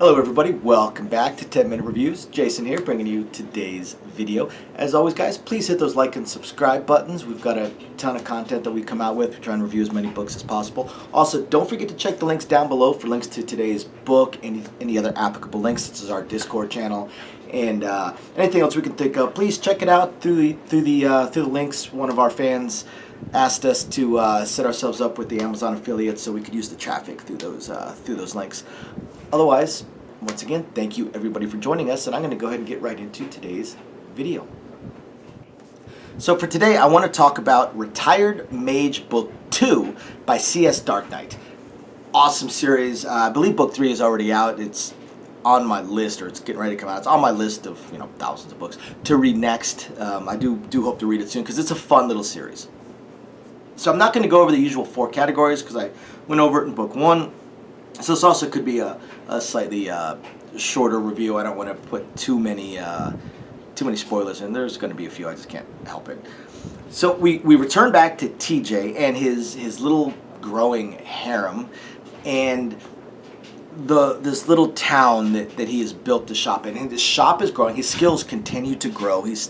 Hello everybody, welcome back to 10 Minute Reviews. Jason here bringing you today's video. As always guys, please hit those like and subscribe buttons. We've got a ton of content that we come out with. We're trying to review as many books as possible. Also, don't forget to check the links down below for links to today's book, any other applicable links. This is our Discord channel, and anything else we can think of. Please check it out through the links. One of our fans asked us to set ourselves up with the Amazon affiliates so we could use the traffic through those links. Otherwise, once again, thank you everybody for joining us, and I'm going to go ahead and get right into today's video. So for today, I want to talk about Retired Mage Book 2 by C.S. Darknight. Awesome series. I believe Book 3 is already out. It's on my list, or it's getting ready to come out. It's on my list of thousands of books to read next. I do hope to read it soon because it's a fun little series. So I'm not going to go over the usual 4 categories because I went over it in Book 1. So this also could be a slightly shorter review. I don't want to put too many spoilers in. There's going to be a few. I just can't help it. So we return back to TJ and his little growing harem, and this little town that he has built the shop in. And his shop is growing. His skills continue to grow. He's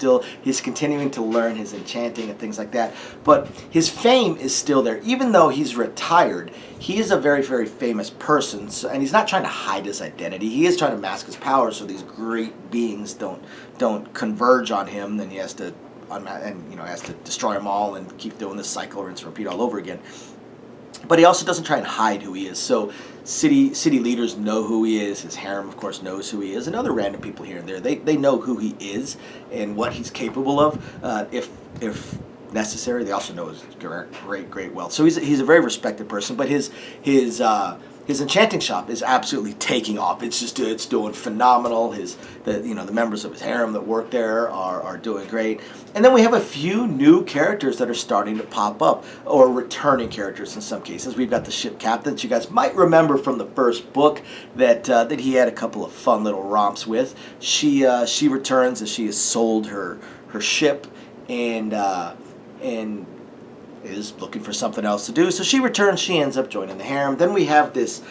continuing to learn his enchanting and things like that. But his fame is still there. Even though he's retired, he is a very, very famous person. So, and he's not trying to hide his identity. He is trying to mask his power so these great beings don't converge on him. Then he has to has to destroy them all and keep doing this cycle, rinse and repeat all over again. But he also doesn't try and hide who he is. So city leaders know who he is. His harem, of course, knows who he is. And other random people here and there, they know who he is and what he's capable of, if necessary. They also know his great wealth. So he's a very respected person. But his enchanting shop is absolutely taking off. It's doing phenomenal. The members of his harem that work there are doing great. And then we have a few new characters that are starting to pop up, or returning characters in some cases. We've got the ship captain that you guys might remember from the first book that he had a couple of fun little romps with. She returns as she has sold her ship and is looking for something else to do. So she returns, she ends up joining the harem. Then we have this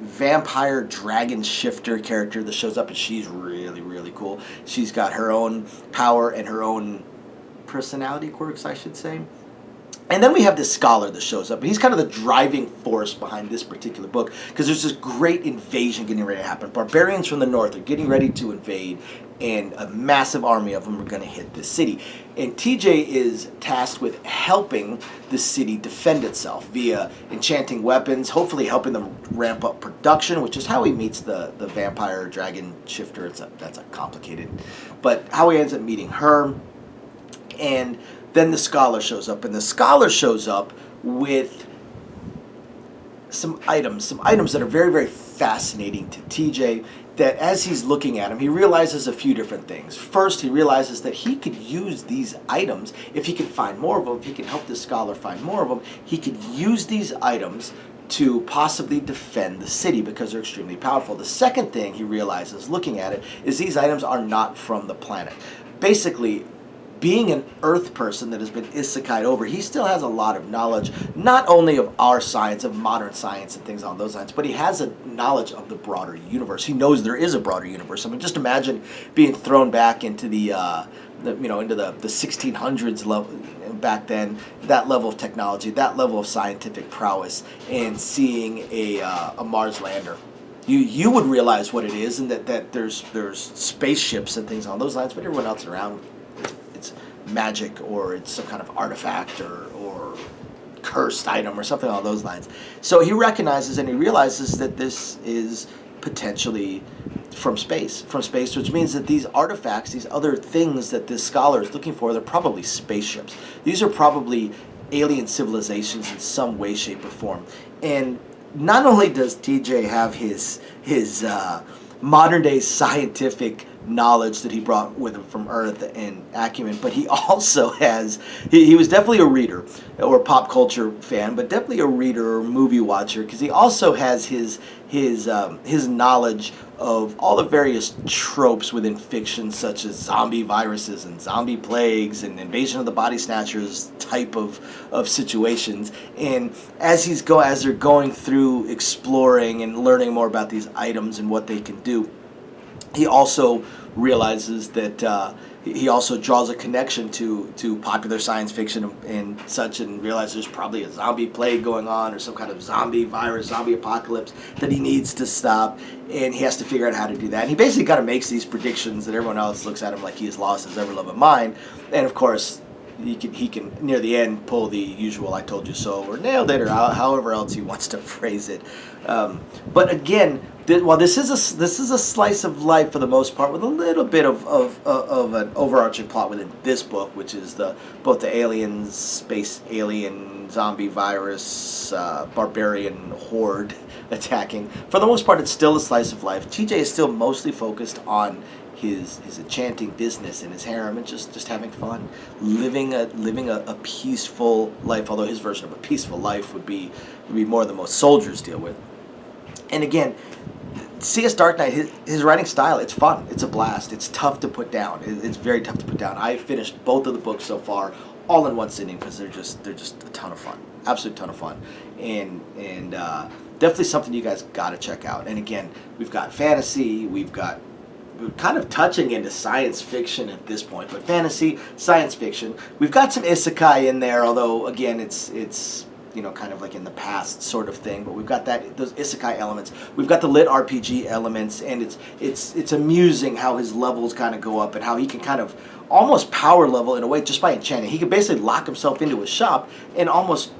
vampire dragon shifter character that shows up, and she's really, really cool. She's got her own power and her own personality quirks, I should say. And then we have this scholar that shows up. He's kind of the driving force behind this particular book because there's this great invasion getting ready to happen. Barbarians from the north are getting ready to invade, and a massive army of them are going to hit this city. And TJ is tasked with helping the city defend itself via enchanting weapons, hopefully helping them ramp up production, which is how he meets the vampire dragon shifter. That's a complicated, but how he ends up meeting her. And then the scholar shows up, and the scholar shows up with some items that are very, very fascinating to TJ, that as he's looking at them, he realizes a few different things. First, he realizes that he could use these items, if he could find more of them, if he can help the scholar find more of them, he could use these items to possibly defend the city because they're extremely powerful. The second thing he realizes looking at it is these items are not from the planet. Basically, being an Earth person that has been isekai'd over, he still has a lot of knowledge, not only of our science, of modern science and things on those lines, but he has a knowledge of the broader universe. He knows there is a broader universe. I mean, just imagine being thrown back into the 1600s level back then, that level of technology, that level of scientific prowess, and seeing a Mars lander. You would realize what it is, and that there's spaceships and things on those lines, but everyone else around, it's magic, or it's some kind of artifact or cursed item or something along those lines. So he recognizes and he realizes that this is potentially from space, which means that these artifacts, these other things that this scholar is looking for, they're probably spaceships. These are probably alien civilizations in some way, shape, or form. And not only does TJ have his modern day scientific knowledge that he brought with him from Earth and acumen, but he also has, he was definitely a reader or a pop culture fan, but definitely a reader or movie watcher, because he also has his knowledge of all the various tropes within fiction, such as zombie viruses and zombie plagues and invasion of the body snatchers type of situations. And as they're going through exploring and learning more about these items and what they can do, he also realizes that he also draws a connection to popular science fiction and such, and realizes there's probably a zombie plague going on or some kind of zombie virus, zombie apocalypse that he needs to stop, and he has to figure out how to do that. And he basically kind of makes these predictions that everyone else looks at him like he has lost his ever loving mind. And of course, he can near the end pull the usual "I told you so" or "nailed it" or however else he wants to phrase it. But again, while this is a slice of life for the most part, with a little bit of an overarching plot within this book, which is both the aliens, space alien, zombie virus, barbarian horde attacking. For the most part, it's still a slice of life. TJ is still mostly focused on his enchanting business and his harem, and just having fun, living a peaceful life. Although his version of a peaceful life would be more than most soldiers deal with. And again, C.S. Darknight, his writing style, it's fun, it's a blast, it's tough to put down. It's very tough to put down. I finished both of the books so far all in one sitting because they're just a ton of fun, absolute ton of fun, and definitely something you guys got to check out. And again, we've got fantasy, we're kind of touching into science fiction at this point, but fantasy, science fiction. We've got some isekai in there, although again, it's kind of like in the past sort of thing. But we've got those isekai elements. We've got the lit RPG elements, and it's amusing how his levels kind of go up and how he can kind of almost power level in a way just by enchanting. He can basically lock himself into his shop and almost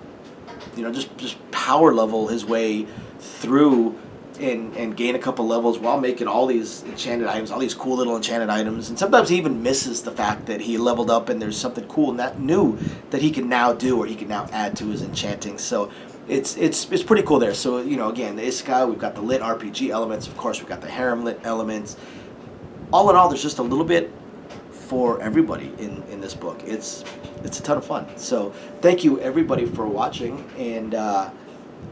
just power level his way through and gain a couple levels while making all these enchanted items, all these cool little enchanted items. And sometimes he even misses the fact that he leveled up and there's something cool and new that he can now do or he can now add to his enchanting. So it's pretty cool there. So, again, the isekai, we've got the lit RPG elements. Of course, we've got the harem lit elements. All in all, there's just a little bit for everybody in this book. It's a ton of fun. So thank you, everybody, for watching. And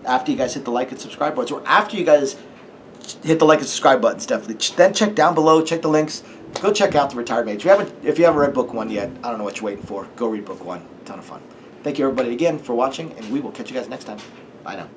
after you guys hit the like and subscribe buttons, or after you guys hit the like and subscribe buttons, definitely, then check down below, check the links, go check out the Retired Mage. If you haven't read book 1 yet, I don't know what you're waiting for. Go read book 1. Ton of fun. Thank you, everybody, again for watching, and we will catch you guys next time. Bye now.